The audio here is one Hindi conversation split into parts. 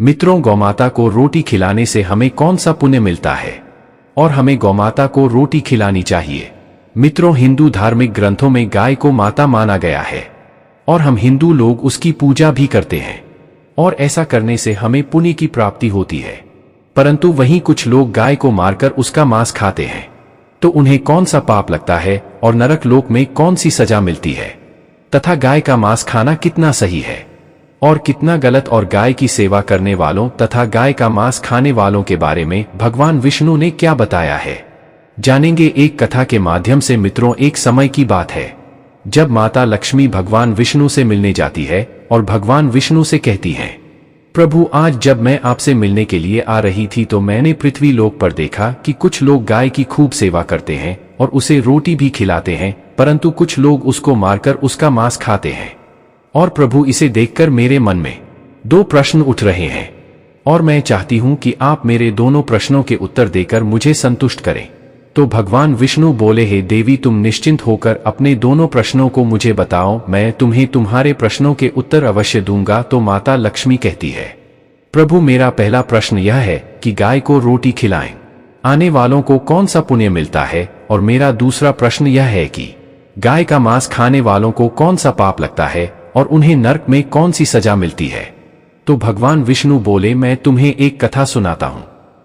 मित्रों, गौमाता को रोटी खिलाने से हमें कौन सा पुण्य मिलता है और हमें गौमाता को रोटी खिलानी चाहिए। मित्रों, हिंदू धार्मिक ग्रंथों में गाय को माता माना गया है और हम हिंदू लोग उसकी पूजा भी करते हैं और ऐसा करने से हमें पुण्य की प्राप्ति होती है। परंतु वहीं कुछ लोग गाय को मारकर उसका मांस खाते हैं, तो उन्हें कौन सा पाप लगता है और नरक लोक में कौन सी सजा मिलती है, तथा गाय का मांस खाना कितना सही है और कितना गलत। और गाय की सेवा करने वालों तथा गाय का मांस खाने वालों के बारे में भगवान विष्णु ने क्या बताया है, जानेंगे एक कथा के माध्यम से। मित्रों, एक समय की बात है जब माता लक्ष्मी भगवान विष्णु से मिलने जाती है और भगवान विष्णु से कहती हैं, प्रभु, आज जब मैं आपसे मिलने के लिए आ रही थी तो मैंने पृथ्वी लोक पर देखा कि कुछ लोग गाय की खूब सेवा करते हैं और उसे रोटी भी खिलाते हैं, परंतु कुछ लोग उसको मारकर उसका मांस खाते हैं। और प्रभु, इसे देखकर मेरे मन में दो प्रश्न उठ रहे हैं और मैं चाहती हूं कि आप मेरे दोनों प्रश्नों के उत्तर देकर मुझे संतुष्ट करें। तो भगवान विष्णु बोले, हे देवी, तुम निश्चिंत होकर अपने दोनों प्रश्नों को मुझे बताओ, मैं तुम्हें तुम्हारे प्रश्नों के उत्तर अवश्य दूंगा। तो माता लक्ष्मी कहती है, प्रभु, मेरा पहला प्रश्न यह है कि गाय को रोटी खिलाएं आने वालों को कौन सा पुण्य मिलता है, और मेरा दूसरा प्रश्न यह है कि गाय का मांस खाने वालों को कौन सा पाप लगता है और उन्हें नरक में कौन सी सजा मिलती है। तो भगवान विष्णु बोले, मैं तुम्हें एक कथा सुनाता हूं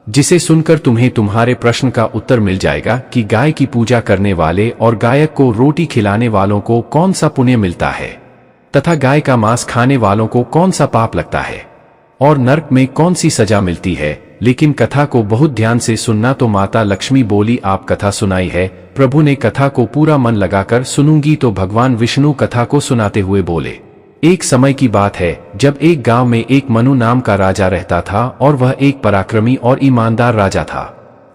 जिसे सुनकर तुम्हें तुम्हारे प्रश्न का उत्तर मिल जाएगा कि गाय की पूजा करने वाले और गायक को रोटी खिलाने वालों को कौन सा पुण्य मिलता है तथा गाय का मांस खाने वालों को कौन सा पाप लगता है और नरक में कौन सी सजा मिलती है। लेकिन कथा को बहुत ध्यान से सुनना। तो माता लक्ष्मी बोली, आप कथा सुनाई है। प्रभु ने कथा को पूरा मन लगाकर सुनूंगी। तो भगवान विष्णु कथा को सुनाते हुए बोले, एक समय की बात है जब एक गांव में एक मनु नाम का राजा रहता था और वह एक पराक्रमी और ईमानदार राजा था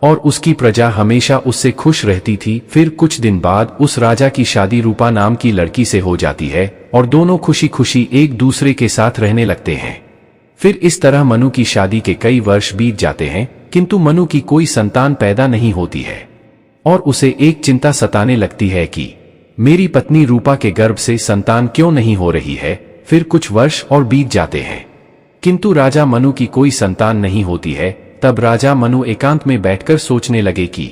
और उसकी प्रजा हमेशा उससे खुश रहती थी। फिर कुछ दिन बाद उस राजा की शादी रूपा नाम की लड़की से हो जाती है और दोनों खुशी खुशी एक दूसरे के साथ रहने लगते हैं। फिर इस तरह मनु की शादी के कई वर्ष बीत जाते हैं, किंतु मनु की कोई संतान पैदा नहीं होती है और उसे एक चिंता सताने लगती है कि मेरी पत्नी रूपा के गर्भ से संतान क्यों नहीं हो रही है। फिर कुछ वर्ष और बीत जाते हैं, किंतु राजा मनु की कोई संतान नहीं होती है। तब राजा मनु एकांत में बैठकर सोचने लगे कि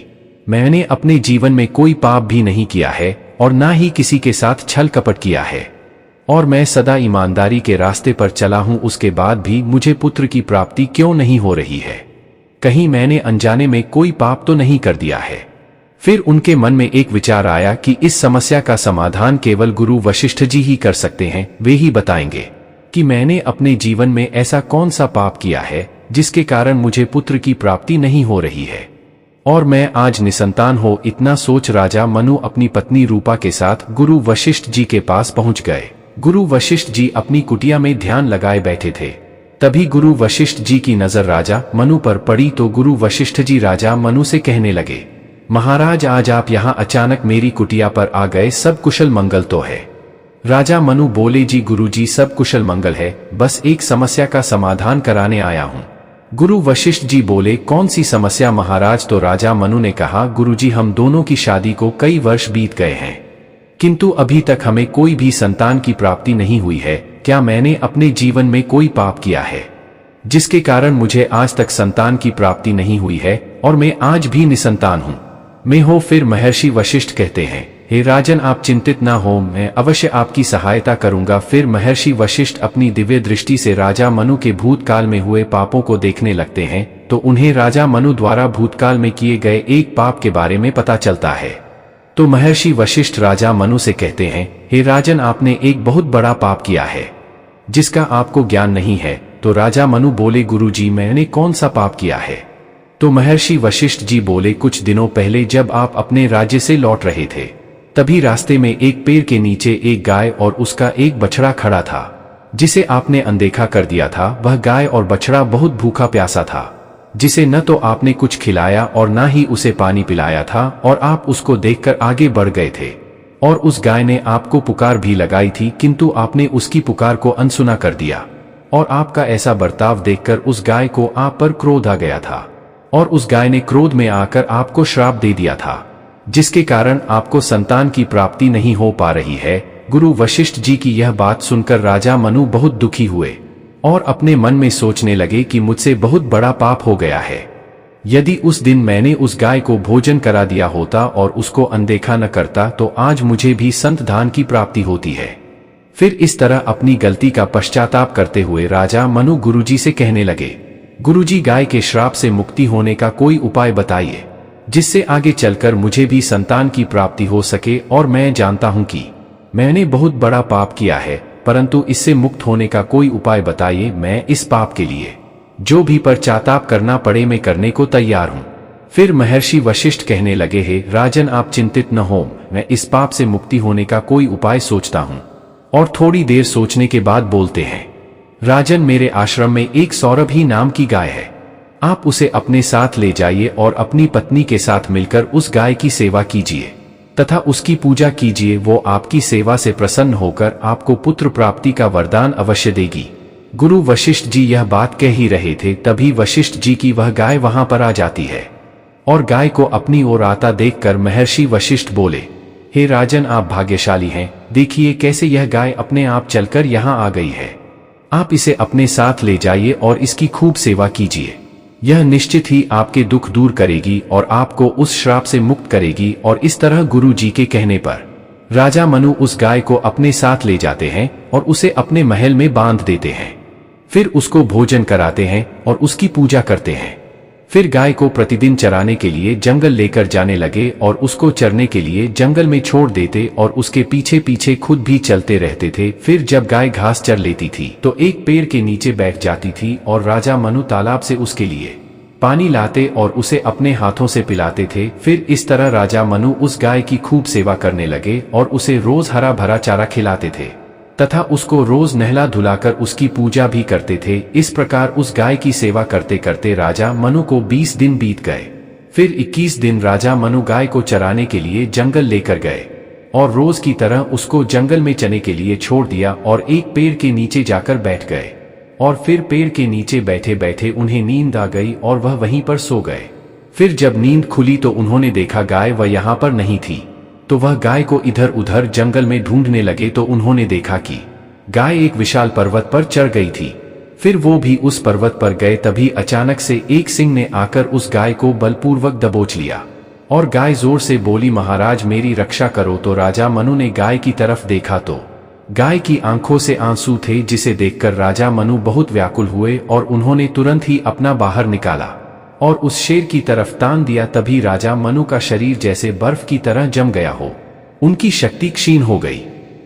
मैंने अपने जीवन में कोई पाप भी नहीं किया है और ना ही किसी के साथ छल कपट किया है और मैं सदा ईमानदारी के रास्ते पर चला हूं, उसके बाद भी मुझे पुत्र की प्राप्ति क्यों नहीं हो रही है। कहीं मैंने अनजाने में कोई पाप तो नहीं कर दिया है। फिर उनके मन में एक विचार आया कि इस समस्या का समाधान केवल गुरु वशिष्ठ जी ही कर सकते हैं। वे ही बताएंगे कि मैंने अपने जीवन में ऐसा कौन सा पाप किया है जिसके कारण मुझे पुत्र की प्राप्ति नहीं हो रही है और मैं आज निसंतान हो। इतना सोच राजा मनु अपनी पत्नी रूपा के साथ गुरु वशिष्ठ जी के पास पहुंच गए। गुरु वशिष्ठ जी अपनी कुटिया में ध्यान लगाए बैठे थे। तभी गुरु वशिष्ठ जी की नजर राजा मनु पर पड़ी। तो गुरु वशिष्ठ जी राजा मनु से कहने लगे, महाराज, आज आप यहाँ अचानक मेरी कुटिया पर आ गए, सब कुशल मंगल तो है। राजा मनु बोले, जी गुरुजी, सब कुशल मंगल है, बस एक समस्या का समाधान कराने आया हूँ। गुरु वशिष्ठ जी बोले, कौन सी समस्या महाराज। तो राजा मनु ने कहा, गुरुजी, हम दोनों की शादी को कई वर्ष बीत गए हैं, किंतु अभी तक हमें कोई भी संतान की प्राप्ति नहीं हुई है। क्या मैंने अपने जीवन में कोई पाप किया है जिसके कारण मुझे आज तक संतान की प्राप्ति नहीं हुई है और मैं आज भी निसंतान हूँ मैं हो। फिर महर्षि वशिष्ठ कहते हैं, हे राजन, आप चिंतित ना हो, मैं अवश्य आपकी सहायता करूंगा। फिर महर्षि वशिष्ठ अपनी दिव्य दृष्टि से राजा मनु के भूतकाल में हुए पापों को देखने लगते हैं। तो उन्हें राजा मनु द्वारा भूतकाल में किए गए एक पाप के बारे में पता चलता है। तो महर्षि वशिष्ठ राजा मनु से कहते हैं, हे राजन, आपने एक बहुत बड़ा पाप किया है जिसका आपको ज्ञान नहीं है। तो राजा मनु बोले, गुरुजी, मैंने कौन सा पाप किया है। तो महर्षि वशिष्ठ जी बोले, कुछ दिनों पहले जब आप अपने राज्य से लौट रहे थे, तभी रास्ते में एक पेड़ के नीचे एक गाय और उसका एक बछड़ा खड़ा था जिसे आपने अनदेखा कर दिया था। वह गाय और बछड़ा बहुत भूखा प्यासा था, जिसे न तो आपने कुछ खिलाया और न ही उसे पानी पिलाया था और आप उसको देखकर आगे बढ़ गए थे और उस गाय ने आपको पुकार भी लगाई थी, किंतु आपने उसकी पुकार को अनसुना कर दिया और आपका ऐसा बर्ताव देखकर उस गाय को आप पर क्रोध आ गया था और उस गाय ने क्रोध में आकर आपको श्राप दे दिया था, जिसके कारण आपको संतान की प्राप्ति नहीं हो पा रही है। गुरु वशिष्ठ जी की यह बात सुनकर राजा मनु बहुत दुखी हुए और अपने मन में सोचने लगे कि मुझसे बहुत बड़ा पाप हो गया है। यदि उस दिन मैंने उस गाय को भोजन करा दिया होता और उसको अनदेखा न करता तो आज मुझे भी संत धान की प्राप्ति होती है। फिर इस तरह अपनी गलती का पश्चाताप करते हुए राजा मनु गुरुजी से कहने लगे, गुरुजी, गाय के श्राप से मुक्ति होने का कोई उपाय बताइए, जिससे आगे चलकर मुझे भी संतान की प्राप्ति हो सके। और मैं जानता हूं कि मैंने बहुत बड़ा पाप किया है, परंतु इससे मुक्त होने का कोई उपाय बताइए। मैं इस पाप के लिए जो भी पश्चाताप करना पड़े मैं करने को तैयार हूं। फिर महर्षि वशिष्ठ कहने लगे, हे राजन, आप चिंतित न हो, मैं इस पाप से मुक्ति होने का कोई उपाय सोचता हूं। और थोड़ी देर सोचने के बाद बोलते हैं, राजन, मेरे आश्रम में एक सौरभी नाम की गाय है। आप उसे अपने साथ ले जाइए और अपनी पत्नी के साथ मिलकर उस गाय की सेवा कीजिए तथा उसकी पूजा कीजिए। वो आपकी सेवा से प्रसन्न होकर आपको पुत्र प्राप्ति का वरदान अवश्य देगी। गुरु वशिष्ठ जी यह बात कह ही रहे थे, तभी वशिष्ठ जी की वह गाय वहां पर आ जाती है और गाय को अपनी ओर आता देखकर महर्षि वशिष्ठ बोले, हे राजन, आप भाग्यशाली हैं। देखिए कैसे यह गाय अपने आप चलकर यहाँ आ गई है। आप इसे अपने साथ ले जाइए और इसकी खूब सेवा कीजिए। यह निश्चित ही आपके दुख दूर करेगी और आपको उस श्राप से मुक्त करेगी। और इस तरह गुरु जी के कहने पर राजा मनु उस गाय को अपने साथ ले जाते हैं और उसे अपने महल में बांध देते हैं। फिर उसको भोजन कराते हैं और उसकी पूजा करते हैं। फिर गाय को प्रतिदिन चराने के लिए जंगल लेकर जाने लगे और उसको चरने के लिए जंगल में छोड़ देते और उसके पीछे पीछे खुद भी चलते रहते थे। फिर जब गाय घास चर लेती थी तो एक पेड़ के नीचे बैठ जाती थी और राजा मनु तालाब से उसके लिए पानी लाते और उसे अपने हाथों से पिलाते थे। फिर इस तरह राजा मनु उस गाय की खूब सेवा करने लगे और उसे रोज हरा भरा चारा खिलाते थे तथा उसको रोज नहला धुलाकर उसकी पूजा भी करते थे। इस प्रकार उस गाय की सेवा करते करते राजा मनु को 20 दिन बीत गए। फिर 21 दिन राजा मनु गाय को चराने के लिए जंगल लेकर गए और रोज की तरह उसको जंगल में चने के लिए छोड़ दिया और एक पेड़ के नीचे जाकर बैठ गए। और फिर पेड़ के नीचे बैठे बैठे उन्हें नींद आ गई और वह वहीं पर सो गए। फिर जब नींद खुली तो उन्होंने देखा गाय वह यहाँ पर नहीं थी। तो वह गाय को इधर उधर जंगल में ढूंढने लगे तो उन्होंने देखा कि गाय एक विशाल पर्वत पर चढ़ गई थी। फिर वो भी उस पर्वत पर गए, तभी अचानक से एक सिंह ने आकर उस गाय को बलपूर्वक दबोच लिया और गाय जोर से बोली, महाराज मेरी रक्षा करो। तो राजा मनु ने गाय की तरफ देखा तो गाय की आंखों से आंसू थे, जिसे देखकर राजा मनु बहुत व्याकुल हुए और उन्होंने तुरंत ही अपना बाहर निकाला और उस शेर की तरफ तान दिया। तभी राजा मनु का शरीर जैसे बर्फ की तरह जम गया हो, उनकी शक्ति क्षीण हो गई,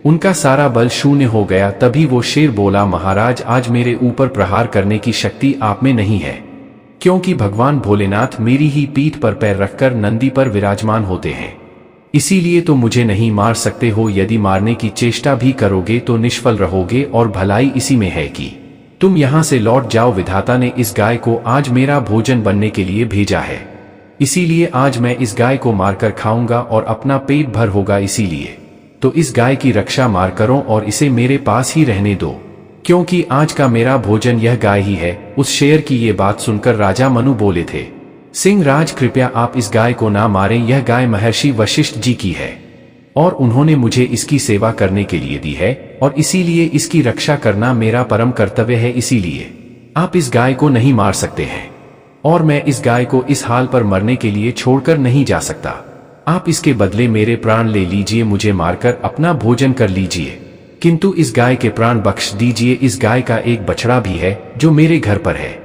उनका सारा बल शून्य हो गया। तभी वो शेर बोला, महाराज आज मेरे ऊपर प्रहार करने की शक्ति आप में नहीं है, क्योंकि भगवान भोलेनाथ मेरी ही पीठ पर पैर रखकर नंदी पर विराजमान होते हैं। इसीलिए तो मुझे नहीं मार सकते हो। यदि मारने की चेष्टा भी करोगे तो निष्फल रहोगे और भलाई इसी में है कि तुम यहाँ से लौट जाओ। विधाता ने इस गाय को आज मेरा भोजन बनने के लिए भेजा है, इसीलिए आज मैं इस गाय को मारकर खाऊंगा और अपना पेट भर होगा। इसीलिए तो इस गाय की रक्षा मार करो और इसे मेरे पास ही रहने दो, क्योंकि आज का मेरा भोजन यह गाय ही है। उस शेर की ये बात सुनकर राजा मनु बोले थे, सिंह राज कृपया आप इस गाय को ना मारें, यह गाय महर्षि वशिष्ठ जी की है और उन्होंने मुझे इसकी सेवा करने के लिए दी है और इसीलिए इसकी रक्षा करना मेरा परम कर्तव्य है। इसीलिए आप इस गाय को नहीं मार सकते हैं और मैं इस गाय को इस हाल पर मरने के लिए छोड़कर नहीं जा सकता। आप इसके बदले मेरे प्राण ले लीजिए, मुझे मारकर अपना भोजन कर लीजिए, किंतु इस गाय के प्राण बख्श दीजिए। इस गाय का एक बछड़ा भी है जो मेरे घर पर है,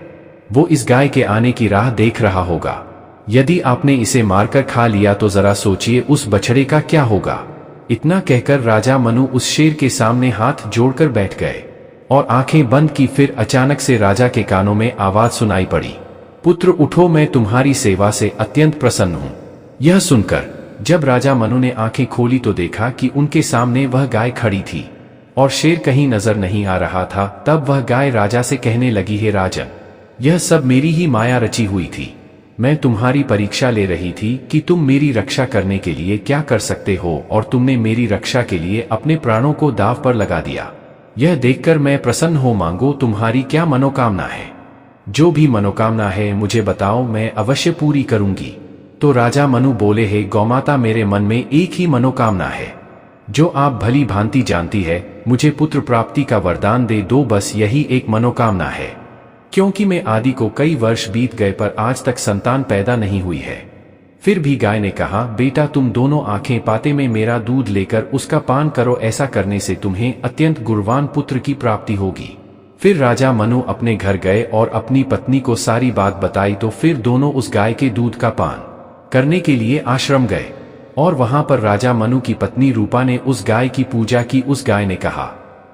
वो इस गाय के आने की राह देख रहा होगा। यदि आपने इसे मारकर खा लिया तो जरा सोचिए उस बछड़े का क्या होगा। इतना कहकर राजा मनु उस शेर के सामने हाथ जोड़कर बैठ गए और आंखें बंद की। फिर अचानक से राजा के कानों में आवाज सुनाई पड़ी, पुत्र उठो, मैं तुम्हारी सेवा से अत्यंत प्रसन्न हूं। यह सुनकर जब राजा मनु ने आंखें खोली तो देखा कि उनके सामने वह गाय खड़ी थी और शेर कहीं नजर नहीं आ रहा था। तब वह गाय राजा से कहने लगी, हे राजन, यह सब मेरी ही माया रची हुई थी। मैं तुम्हारी परीक्षा ले रही थी कि तुम मेरी रक्षा करने के लिए क्या कर सकते हो और तुमने मेरी रक्षा के लिए अपने प्राणों को दांव पर लगा दिया। यह देखकर मैं प्रसन्न हो। मांगो, तुम्हारी क्या मनोकामना है? जो भी मनोकामना है मुझे बताओ, मैं अवश्य पूरी करूंगी। तो राजा मनु बोले, हे गौमाता, मेरे मन में एक ही मनोकामना है। जो आप भली भांति जानती है, मुझे पुत्र प्राप्ति का वरदान दे दो, बस यही एक मनोकामना है। क्योंकि मैं आदि को कई वर्ष बीत गए पर आज तक संतान पैदा नहीं हुई है। फिर भी गाय ने कहा, बेटा तुम दोनों आंखें पाते में मेरा दूध लेकर उसका पान करो, ऐसा करने से तुम्हें अत्यंत गुणवान पुत्र की प्राप्ति होगी। फिर राजा मनु अपने घर गए और अपनी पत्नी को सारी बात बताई, तो फिर दोनों उस गाय के दूध का पान करने के लिए आश्रम गए। और वहां पर राजा मनु की पत्नी रूपा ने उस गाय की पूजा की। उस गाय ने कहा,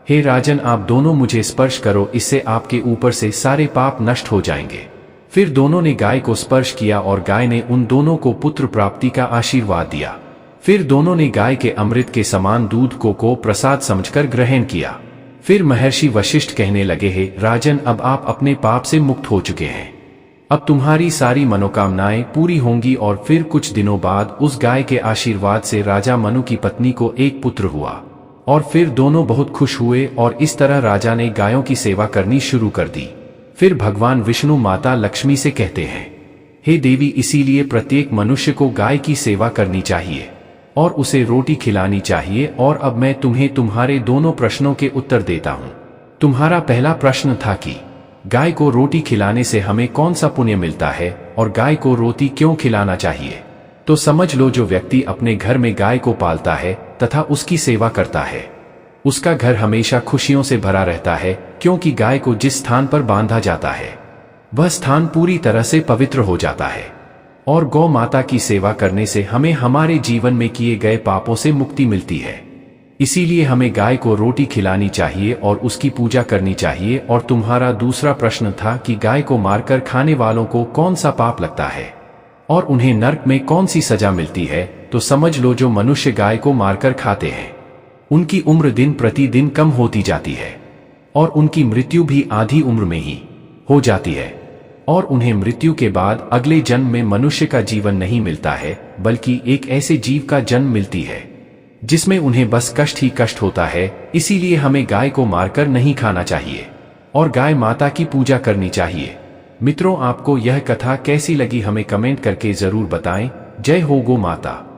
हे राजन, आप दोनों मुझे स्पर्श करो, इससे आपके ऊपर से सारे पाप नष्ट हो जाएंगे। फिर दोनों ने गाय को स्पर्श किया और गाय ने उन दोनों को पुत्र प्राप्ति का आशीर्वाद दिया। फिर दोनों ने गाय के अमृत के समान दूध को प्रसाद समझकर ग्रहण किया। फिर महर्षि वशिष्ठ कहने लगे, हे राजन, अब आप अपने पाप से मुक्त हो चुके हैं। अब तुम्हारी सारी मनोकामनाएं पूरी होंगी। और फिर कुछ दिनों बाद उस गाय के आशीर्वाद से राजा मनु की पत्नी को एक पुत्र हुआ। और फिर दोनों बहुत खुश हुए और इस तरह राजा ने गायों की सेवा करनी शुरू कर दी। फिर भगवान विष्णु माता लक्ष्मी से कहते हैं, हे देवी, इसीलिए प्रत्येक मनुष्य को गाय की सेवा करनी चाहिए और उसे रोटी खिलानी चाहिए। और अब मैं तुम्हें तुम्हारे दोनों प्रश्नों के उत्तर देता हूं। तुम्हारा पहला प्रश्न था कि गाय को रोटी खिलाने से हमें कौन सा पुण्य मिलता है और गाय को रोटी क्यों खिलाना चाहिए। तो समझ लो, जो व्यक्ति अपने घर में गाय को पालता है तथा उसकी सेवा करता है, उसका घर हमेशा खुशियों से भरा रहता है, क्योंकि गाय को जिस स्थान पर बांधा जाता है वह स्थान पूरी तरह से पवित्र हो जाता है। और गौ माता की सेवा करने से हमें हमारे जीवन में किए गए पापों से मुक्ति मिलती है। इसीलिए हमें गाय को रोटी खिलानी चाहिए और उसकी पूजा करनी चाहिए। और तुम्हारा दूसरा प्रश्न था कि गाय को मारकर खाने वालों को कौन सा पाप लगता है और उन्हें नरक में कौन सी सजा मिलती है। तो समझ लो, जो मनुष्य गाय को मारकर खाते हैं उनकी उम्र दिन प्रतिदिन कम होती जाती है और उनकी मृत्यु भी आधी उम्र में ही हो जाती है। और उन्हें मृत्यु के बाद अगले जन्म में मनुष्य का जीवन नहीं मिलता है, बल्कि एक ऐसे जीव का जन्म मिलती है जिसमें उन्हें बस कष्ट ही कष्ट होता है। इसीलिए हमें गाय को मारकर नहीं खाना चाहिए और गाय माता की पूजा करनी चाहिए। मित्रों, आपको यह कथा कैसी लगी हमें कमेंट करके जरूर बताएं। जय हो गौ माता।